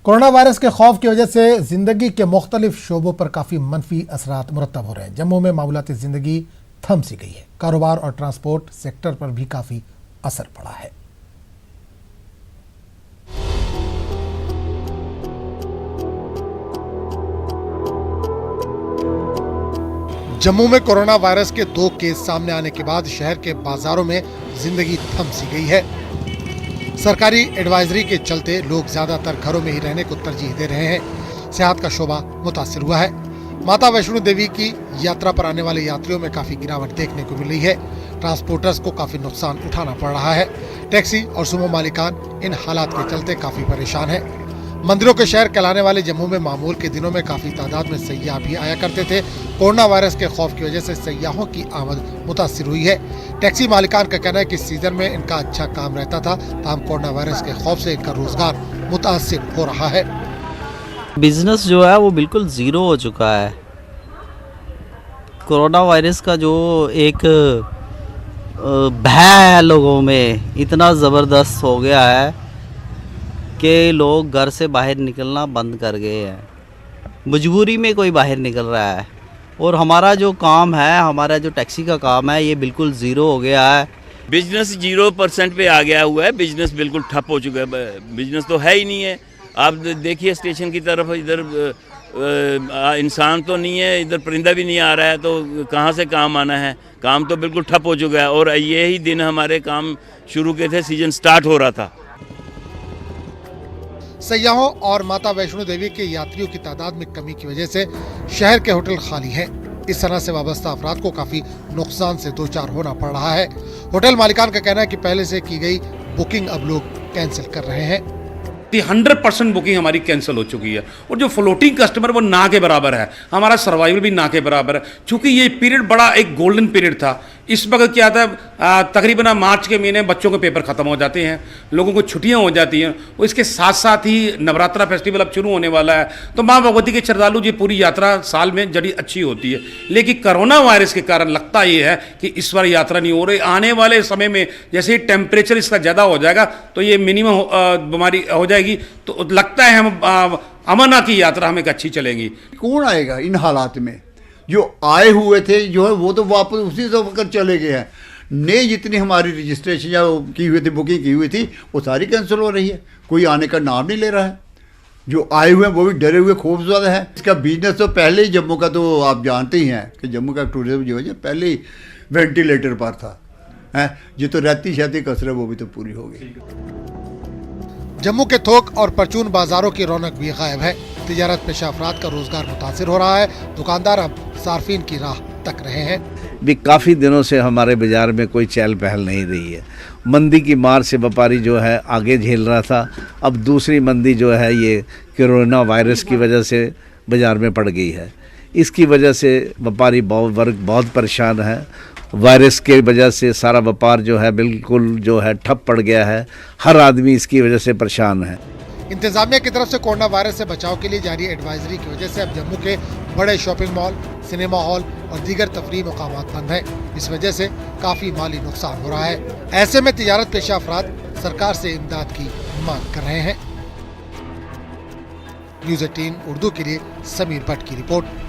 Corona virus के खौफ की वजह से जिंदगी के मुख्तलिफ शोबों पर काफ़ी मनफी असरात मुरतब हो रहे हैं। जम्मू में मामूलाती जिंदगी थम सी गई है। कारोबार और ट्रांसपोर्ट सेक्टर पर भी काफ़ी असर पड़ा है। जम्मू में कोरोना वायरस के 2 केस सामने आने के बाद शहर के बाजारों में जिंदगी थम सी गई है। सरकारी एडवाइजरी के चलते लोग ज्यादातर घरों में ही रहने को तरजीह दे रहे हैं। सेहत का शोबा मुतासिर हुआ है। माता वैष्णो देवी की यात्रा पर आने वाले यात्रियों में काफी गिरावट देखने को मिल रही है। ट्रांसपोर्टर्स को काफी नुकसान उठाना पड़ रहा है। टैक्सी और सुमो मालिकान इन हालात के चलते काफी परेशान है। मंदिरों के शहर कहलाने वाले जम्मू में मामूल के दिनों में काफी तादाद में सयाह भी आया करते थे। कोरोना वायरस के खौफ की वजह से सयाहों की आमद मुतासिर हुई है। टैक्सी मालिकान का कहना है कि सीजन में इनका अच्छा काम रहता था, ताहम कोरोना वायरस के खौफ से इनका रोजगार मुतासिर हो रहा है। बिजनेस जो है वो बिल्कुल ज़ीरो हो चुका है। कोरोना वायरस का जो एक भय है लोगों में इतना ज़बरदस्त हो गया है कि लोग घर से बाहर निकलना बंद कर गए हैं। मजबूरी में कोई बाहर निकल रहा है और हमारा जो काम है, हमारा जो टैक्सी का काम है, ये बिल्कुल ज़ीरो हो गया है। बिजनेस 0% पे आ गया हुआ है। बिजनेस बिल्कुल ठप हो चुका है। बिजनेस तो है ही नहीं है। आप देखिए स्टेशन की तरफ, इधर इंसान तो नहीं है, इधर परिंदा भी नहीं आ रहा है, तो कहाँ से काम आना है। काम तो बिल्कुल ठप हो चुका है और यही दिन हमारे काम शुरू के थे, सीजन स्टार्ट हो रहा था। सयाहों और माता वैष्णो देवी के यात्रियों की तादाद में कमी की वजह से शहर के होटल खाली हैं। इस तरह से वाबस्ता अफराद को काफी नुकसान से दो चार होना पड़ रहा है। होटल मालिकान का कहना है कि पहले से की गई बुकिंग अब लोग कैंसिल कर रहे हैं। 100% बुकिंग हमारी कैंसिल हो चुकी है और जो फ्लोटिंग कस्टमर वो ना के बराबर है। हमारा सर्वाइवल भी ना के बराबर है। चूँकि ये पीरियड बड़ा एक गोल्डन पीरियड था। इस वक्त क्या था, तकरीबन मार्च के महीने बच्चों के पेपर ख़त्म हो जाते हैं, लोगों को छुट्टियां हो जाती हैं और इसके साथ साथ ही नवरात्रा फेस्टिवल अब शुरू होने वाला है। तो माँ भगवती के श्रद्धालु जी पूरी यात्रा साल में जड़ी अच्छी होती है, लेकिन कोरोना वायरस के कारण लगता ये है कि इस बार यात्रा नहीं हो रही। आने वाले समय में जैसे ही टेम्परेचर इसका ज़्यादा हो जाएगा तो ये मिनिमम बीमारी हो जाएगी, तो लगता है हम अमरनाथ की यात्रा हमें अच्छी चलेगी। कौन आएगा इन हालात में? जो आए हुए थे जो है वो तो वापस उसी से होकर चले गए हैं। नई जितनी हमारी रजिस्ट्रेशन या की हुई थी, बुकिंग की हुई थी, वो सारी कैंसिल हो रही है। कोई आने का नाम नहीं ले रहा है। जो आए हुए हैं वो भी डरे हुए खूब ज़्यादा है। इसका बिजनेस तो पहले ही जम्मू का, तो आप जानते ही हैं कि जम्मू का टूरिज्म जो है पहले ही वेंटिलेटर पर था है। ये तो रहती शाती कसर वो भी तो पूरी हो गई। जम्मू के थोक और परचून बाजारों की रौनक भी गायब है। तिजारत पेशा अफराद का रोजगार मुतासिर हो रहा है। दुकानदार अब सार्फिन की राह तक रहे हैं। भी काफ़ी दिनों से हमारे बाज़ार में कोई चहल पहल नहीं रही है। मंदी की मार से व्यापारी जो है आगे झेल रहा था। अब दूसरी मंदी जो है ये कोरोना वायरस की वजह से बाज़ार में पड़ गई है। इसकी वजह से व्यापारी वर्ग बहुत परेशान है। वायरस के वजह से सारा व्यापार जो है बिल्कुल जो है ठप पड़ गया है। हर आदमी इसकी वजह से परेशान है। इंतजामिया की तरफ से कोरोना वायरस से बचाव के लिए जारी एडवाइजरी की वजह से अब जम्मू के बड़े शॉपिंग मॉल, सिनेमा हॉल और दीगर तफरीही मकामात बंद हैं। इस वजह से काफ़ी माली नुकसान हो रहा है। ऐसे में तिजारत पेशा अफराद सरकार से इमदाद की मांग कर रहे हैं। न्यूज़ 18 उर्दू के लिए समीर भट्ट की रिपोर्ट।